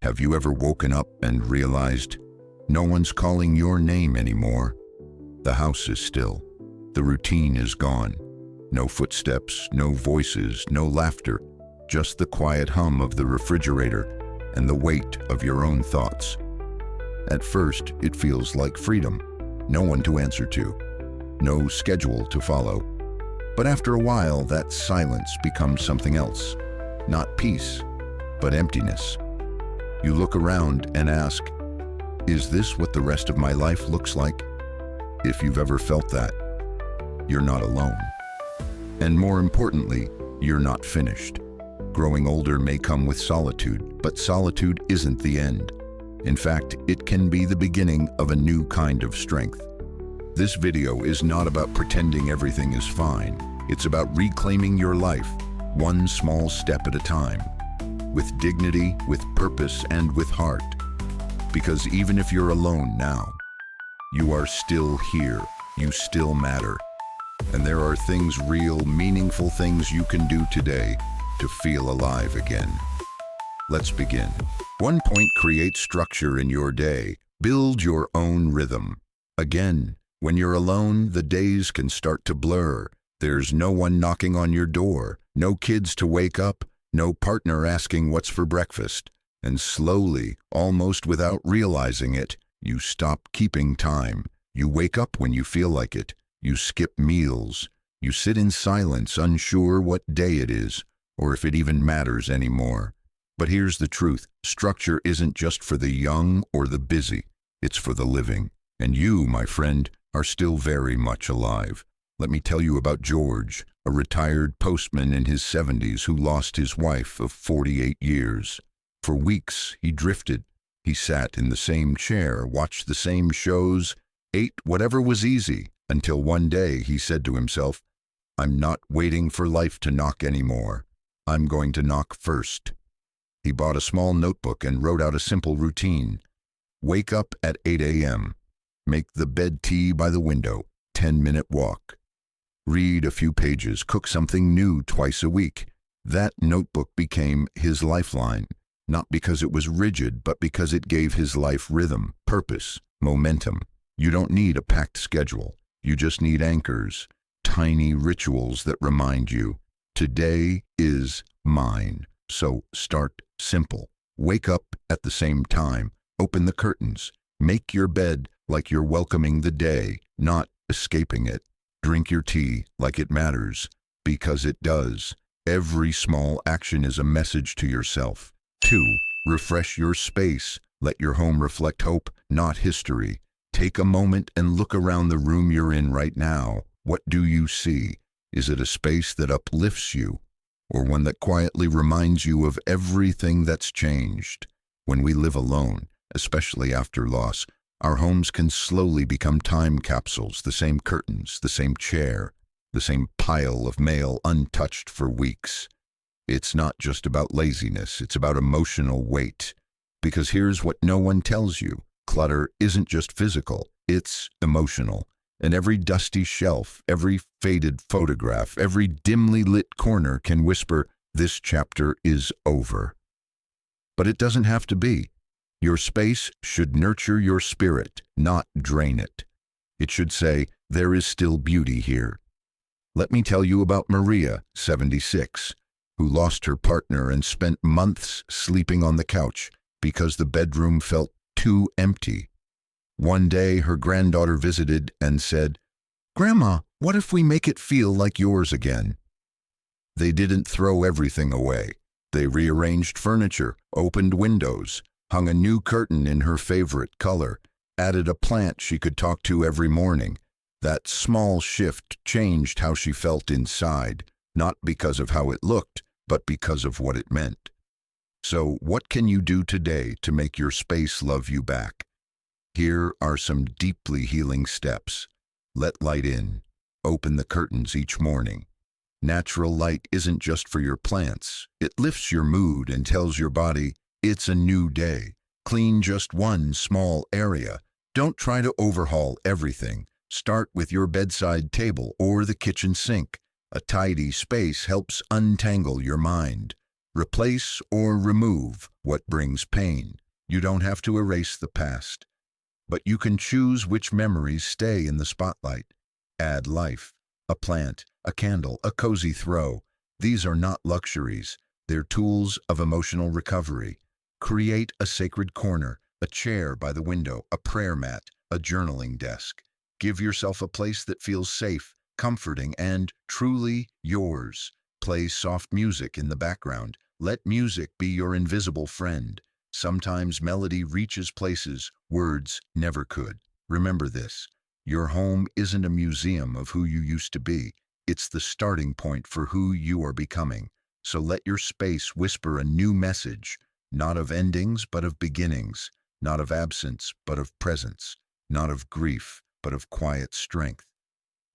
Have you ever woken up and realized no one's calling your name anymore? The house is still. The routine is gone. No footsteps, no voices, no laughter, just the quiet hum of the refrigerator and the weight of your own thoughts. At first, it feels like freedom. No one to answer to. No schedule to follow. But after a while, that silence becomes something else. Not peace, but emptiness. You look around and ask, is this what the rest of my life looks like? If you've ever felt that, you're not alone. And more importantly, you're not finished. Growing older may come with solitude, but solitude isn't the end. In fact, it can be the beginning of a new kind of strength. This video is not about pretending everything is fine. It's about reclaiming your life, one small step at a time, with dignity, with purpose, and with heart. Because even if you're alone now, you are still here. You still matter. And there are things, real, meaningful things you can do today to feel alive again. Let's begin. 1 point, create structure in your day. Build your own rhythm. Again, when you're alone, the days can start to blur. There's no one knocking on your door, no kids to wake up, no partner asking what's for breakfast. And slowly, almost without realizing it, you stop keeping time. You wake up when you feel like it. You skip meals. You sit in silence, unsure what day it is, or if it even matters anymore. But here's the truth. Structure isn't just for the young or the busy. It's for the living. And you, my friend, are still very much alive. Let me tell you about George, a retired postman in his 70s who lost his wife of 48 years. For weeks, he drifted. He sat in the same chair, watched the same shows, ate whatever was easy, until one day he said to himself, "I'm not waiting for life to knock anymore. I'm going to knock first." He bought a small notebook and wrote out a simple routine. Wake up at 8 a.m. Make the bed tea by the window, 10-minute walk. Read a few pages, cook something new twice a week. That notebook became his lifeline, not because it was rigid, but because it gave his life rhythm, purpose, momentum. You don't need a packed schedule. You just need anchors, tiny rituals that remind you, today is mine. So start simple. Wake up at the same time. Open the curtains. Make your bed like you're welcoming the day, not escaping it. Drink your tea like it matters, because it does. Every small action is a message to yourself. 2, refresh your space. Let your home reflect hope, not history. Take a moment and look around the room you're in right now. What do you see? Is it a space that uplifts you, or one that quietly reminds you of everything that's changed? When we live alone, especially after loss, our homes can slowly become time capsules, the same curtains, the same chair, the same pile of mail untouched for weeks. It's not just about laziness, it's about emotional weight. Because here's what no one tells you. Clutter isn't just physical, it's emotional. And every dusty shelf, every faded photograph, every dimly lit corner can whisper, "This chapter is over." But it doesn't have to be. Your space should nurture your spirit, not drain it. It should say, "There is still beauty here." Let me tell you about Maria, 76, who lost her partner and spent months sleeping on the couch because the bedroom felt too empty. One day, her granddaughter visited and said, "Grandma, what if we make it feel like yours again?" They didn't throw everything away. They rearranged furniture, opened windows, hung a new curtain in her favorite color, added a plant she could talk to every morning. That small shift changed how she felt inside, not because of how it looked, but because of what it meant. So, what can you do today to make your space love you back? Here are some deeply healing steps. Let light in. Open the curtains each morning. Natural light isn't just for your plants. It lifts your mood and tells your body, it's a new day. Clean just one small area. Don't try to overhaul everything. Start with your bedside table or the kitchen sink. A tidy space helps untangle your mind. Replace or remove what brings pain. You don't have to erase the past, but you can choose which memories stay in the spotlight. Add life, a plant, a candle, a cozy throw. These are not luxuries. They're tools of emotional recovery. Create a sacred corner, a chair by the window, a prayer mat, a journaling desk. Give yourself a place that feels safe, comforting, and truly yours. Play soft music in the background. Let music be your invisible friend. Sometimes melody reaches places words never could. Remember this. Your home isn't a museum of who you used to be. It's the starting point for who you are becoming. So let your space whisper a new message, not of endings, but of beginnings, not of absence, but of presence, not of grief, but of quiet strength.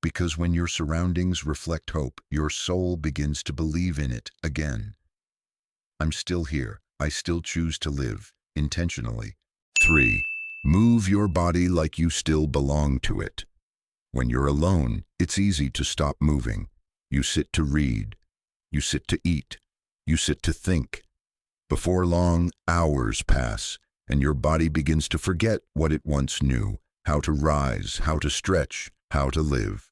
Because when your surroundings reflect hope, your soul begins to believe in it again. I'm still here. I still choose to live, intentionally. 3. Move your body like you still belong to it. When you're alone, it's easy to stop moving. You sit to read. You sit to eat. You sit to think. Before long, hours pass, and your body begins to forget what it once knew, how to rise, how to stretch, how to live.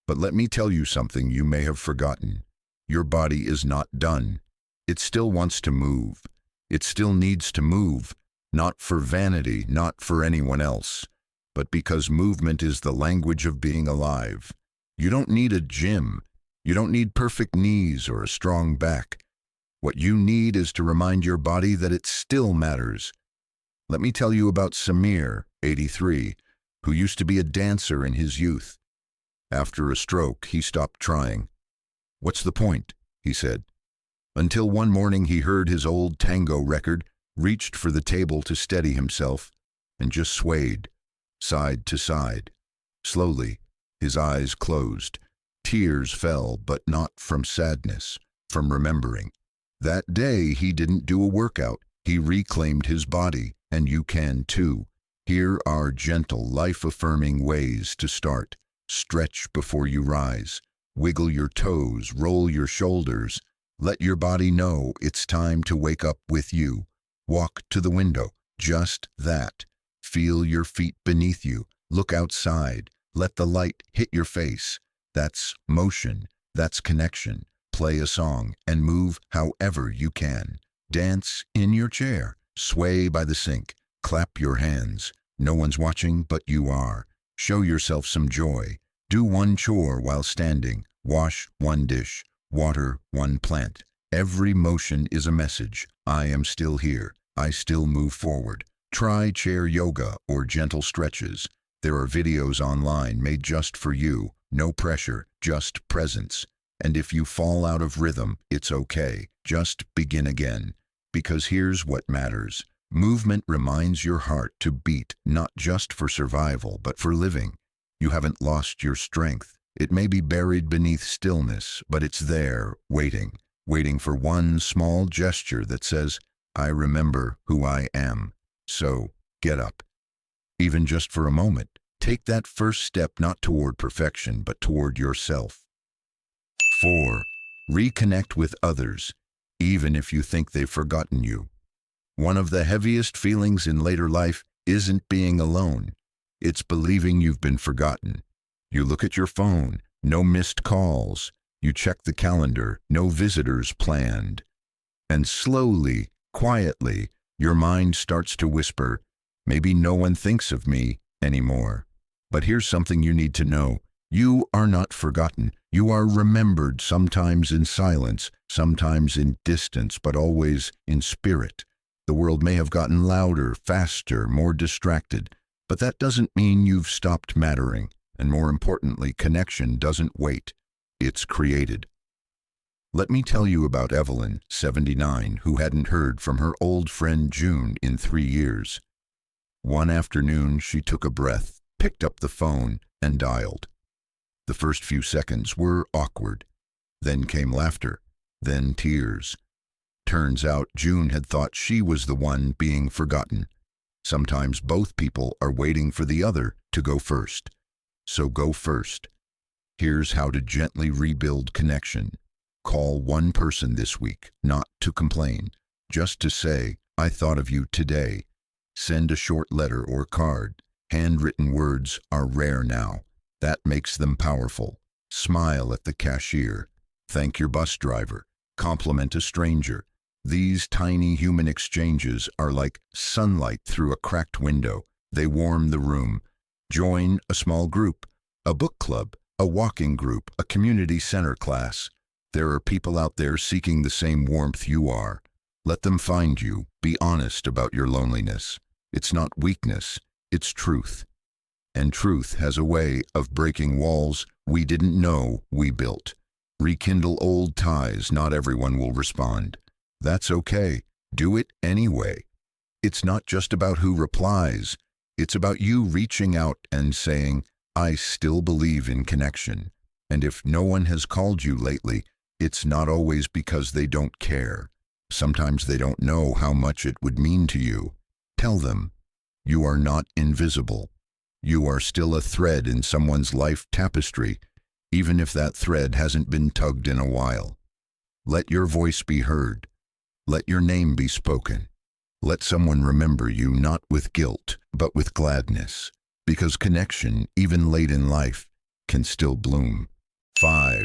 But let me tell you something you may have forgotten. Your body is not done. It still wants to move. It still needs to move, not for vanity, not for anyone else, but because movement is the language of being alive. You don't need a gym. You don't need perfect knees or a strong back. What you need is to remind your body that it still matters. Let me tell you about Samir, 83, who used to be a dancer in his youth. After a stroke, he stopped trying. "What's the point?" he said. Until one morning he heard his old tango record, reached for the table to steady himself, and just swayed, side to side. Slowly, his eyes closed. Tears fell, but not from sadness, from remembering. That day he didn't do a workout. He reclaimed his body, and you can too. Here are gentle, life-affirming ways to start. Stretch before you rise. Wiggle your toes, roll your shoulders. Let your body know it's time to wake up with you. Walk to the window, just that. Feel your feet beneath you. Look outside. Let the light hit your face. That's motion. That's connection. Play a song and move however you can. Dance in your chair. Sway by the sink. Clap your hands. No one's watching, but you are. Show yourself some joy. Do one chore while standing. Wash one dish. Water one plant. Every motion is a message. I am still here. I still move forward. Try chair yoga or gentle stretches. There are videos online made just for you. No pressure, just presence. And if you fall out of rhythm, it's okay. Just begin again. Because here's what matters. Movement reminds your heart to beat, not just for survival, but for living. You haven't lost your strength. It may be buried beneath stillness, but it's there, waiting for one small gesture that says, I remember who I am. So, get up. Even just for a moment, take that first step not toward perfection, but toward yourself. 4. Reconnect with others, even if you think they've forgotten you. One of the heaviest feelings in later life isn't being alone. It's believing you've been forgotten. You look at your phone, no missed calls. You check the calendar, no visitors planned. And slowly, quietly, your mind starts to whisper, maybe no one thinks of me anymore. But here's something you need to know. You are not forgotten. You are remembered, sometimes in silence, sometimes in distance, but always in spirit. The world may have gotten louder, faster, more distracted, but that doesn't mean you've stopped mattering. And more importantly, connection doesn't wait. It's created. Let me tell you about Evelyn, 79, who hadn't heard from her old friend June in 3 years. One afternoon, she took a breath, picked up the phone, and dialed. The first few seconds were awkward. Then came laughter, then tears. Turns out June had thought she was the one being forgotten. Sometimes both people are waiting for the other to go first. So go first. Here's how to gently rebuild connection. Call one person this week, not to complain, just to say, I thought of you today. Send a short letter or card. Handwritten words are rare now. That makes them powerful. Smile at the cashier. Thank your bus driver. Compliment a stranger. These tiny human exchanges are like sunlight through a cracked window. They warm the room. Join a small group, a book club, a walking group, a community center class. There are people out there seeking the same warmth you are. Let them find you. Be honest about your loneliness. It's not weakness, it's truth. And truth has a way of breaking walls we didn't know we built. Rekindle old ties. Not everyone will respond. That's okay. Do it anyway. It's not just about who replies. It's about you reaching out and saying, I still believe in connection. And if no one has called you lately, it's not always because they don't care. Sometimes they don't know how much it would mean to you. Tell them, you are not invisible. You are still a thread in someone's life tapestry, even if that thread hasn't been tugged in a while. Let your voice be heard. Let your name be spoken. Let someone remember you not with guilt, but with gladness, because connection, even late in life, can still bloom. 5.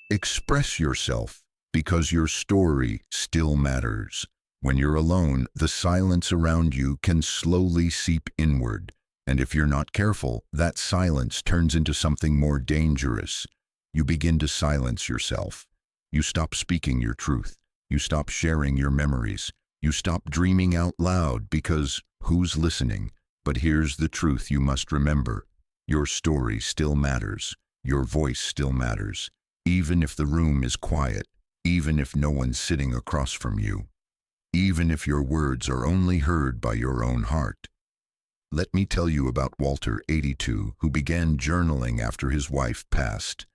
Express yourself, because your story still matters. When you're alone, the silence around you can slowly seep inward, and if you're not careful, that silence turns into something more dangerous. You begin to silence yourself. You stop speaking your truth. You stop sharing your memories. You stop dreaming out loud because who's listening? But here's the truth you must remember. Your story still matters. Your voice still matters. Even if the room is quiet, even if no one's sitting across from you, even if your words are only heard by your own heart. Let me tell you about Walter, 82, who began journaling after his wife passed.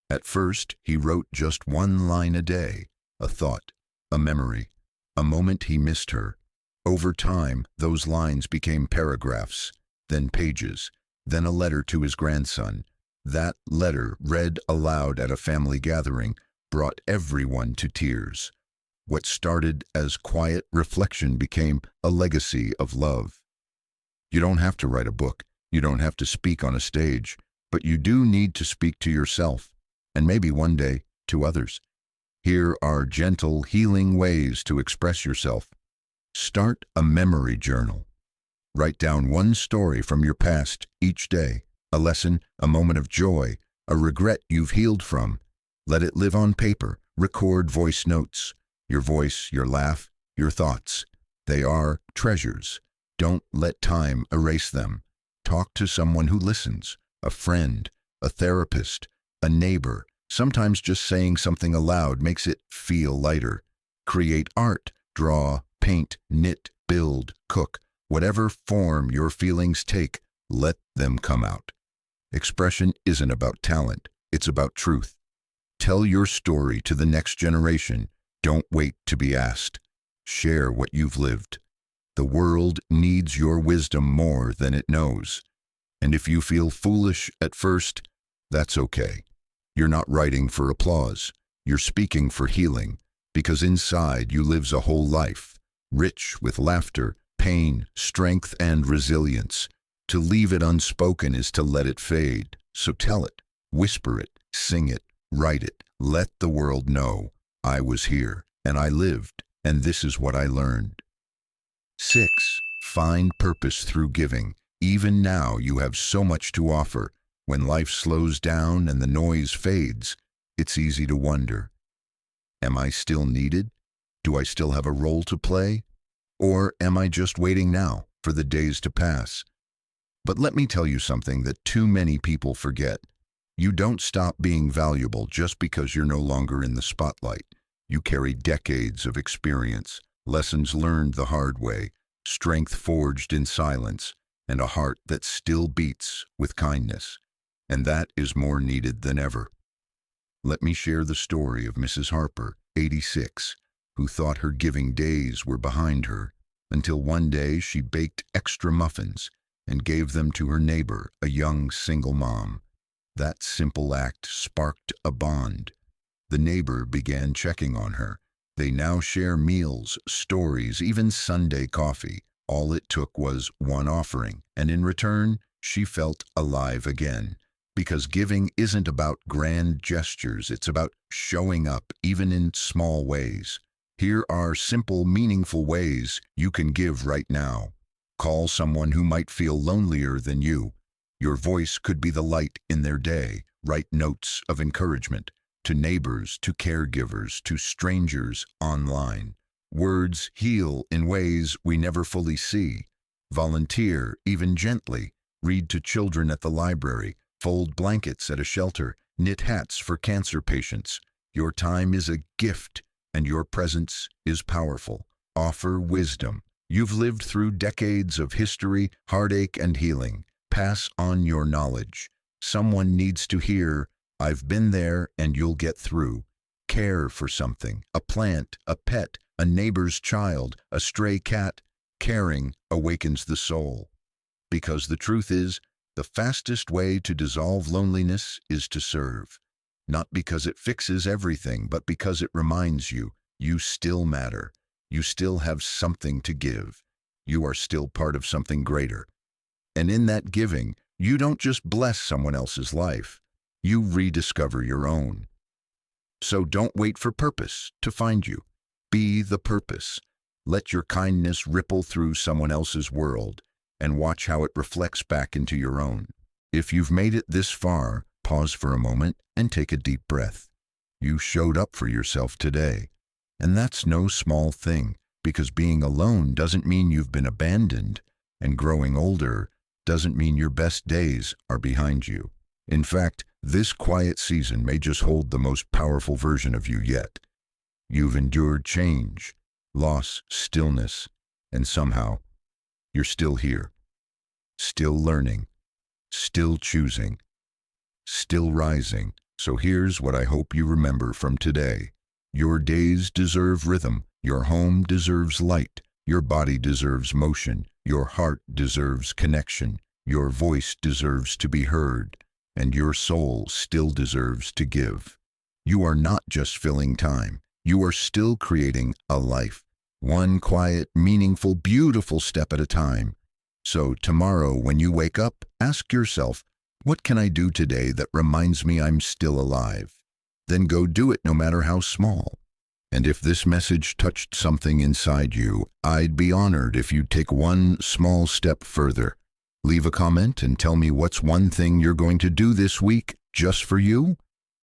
At first, he wrote just one line a day, a thought, a memory, a moment he missed her. Over time, those lines became paragraphs, then pages, then a letter to his grandson. That letter, read aloud at a family gathering, brought everyone to tears. What started as quiet reflection became a legacy of love. You don't have to write a book. You don't have to speak on a stage, but you do need to speak to yourself, and maybe one day to others. Here are gentle, healing ways to express yourself. Start a memory journal. Write down one story from your past each day, a lesson, a moment of joy, a regret you've healed from. Let it live on paper. Record voice notes. Your voice, your laugh, your thoughts. They are treasures. Don't let time erase them. Talk to someone who listens, a friend, a therapist, a neighbor. Sometimes just saying something aloud makes it feel lighter. Create art, draw, paint, knit, build, cook. Whatever form your feelings take, let them come out. Expression isn't about talent, it's about truth. Tell your story to the next generation. Don't wait to be asked. Share what you've lived. The world needs your wisdom more than it knows. And if you feel foolish at first, that's okay. You're not writing for applause. You're speaking for healing, because inside you lives a whole life, rich with laughter, pain, strength, and resilience. To leave it unspoken is to let it fade. So tell it, whisper it, sing it, write it. Let the world know, I was here, and I lived, and this is what I learned. 6. Find purpose through giving. Even now you have so much to offer. When life slows down and the noise fades, it's easy to wonder, am I still needed? Do I still have a role to play? Or am I just waiting now for the days to pass? But let me tell you something that too many people forget. You don't stop being valuable just because you're no longer in the spotlight. You carry decades of experience, lessons learned the hard way, strength forged in silence, and a heart that still beats with kindness. And that is more needed than ever. Let me share the story of Mrs. Harper, 86, who thought her giving days were behind her, until one day she baked extra muffins and gave them to her neighbor, a young single mom. That simple act sparked a bond. The neighbor began checking on her. They now share meals, stories, even Sunday coffee. All it took was one offering, and in return, she felt alive again. Because giving isn't about grand gestures, it's about showing up, even in small ways. Here are simple, meaningful ways you can give right now. Call someone who might feel lonelier than you. Your voice could be the light in their day. Write notes of encouragement to neighbors, to caregivers, to strangers online. Words heal in ways we never fully see. Volunteer, even gently. Read to children at the library. Fold blankets at a shelter. Knit hats for cancer patients. Your time is a gift, and your presence is powerful. Offer wisdom. You've lived through decades of history, heartache, and healing. Pass on your knowledge. Someone needs to hear, "I've been there and you'll get through." Care for something, a plant, a pet, a neighbor's child, a stray cat. Caring awakens the soul. Because the truth is, the fastest way to dissolve loneliness is to serve. Not because it fixes everything, but because it reminds you, you still matter. You still have something to give. You are still part of something greater. And in that giving, you don't just bless someone else's life, you rediscover your own. So don't wait for purpose to find you. Be the purpose. Let your kindness ripple through someone else's world and watch how it reflects back into your own. If you've made it this far, pause for a moment and take a deep breath. You showed up for yourself today. And that's no small thing, because being alone doesn't mean you've been abandoned, and growing older doesn't mean your best days are behind you. In fact, this quiet season may just hold the most powerful version of you yet. You've endured change, loss, stillness, and somehow you're still here, still learning, still choosing, still rising. So here's what I hope you remember from today. Your days deserve rhythm, your home deserves light, your body deserves motion, your heart deserves connection, your voice deserves to be heard, and your soul still deserves to give. You are not just filling time, you are still creating a life, one quiet, meaningful, beautiful step at a time. So tomorrow when you wake up, ask yourself, what can I do today that reminds me I'm still alive? Then go do it no matter how small. And if this message touched something inside you, I'd be honored if you'd take one small step further. Leave a comment and tell me what's one thing you're going to do this week just for you.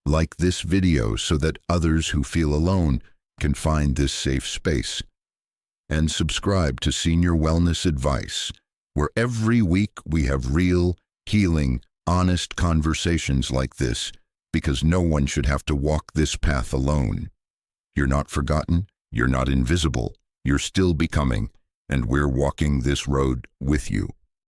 Like this video so that others who feel alone can find this safe space. And subscribe to Senior Wellness Advice, where every week we have real, healing, honest conversations like this, because no one should have to walk this path alone. You're not forgotten, you're not invisible, you're still becoming, and we're walking this road with you.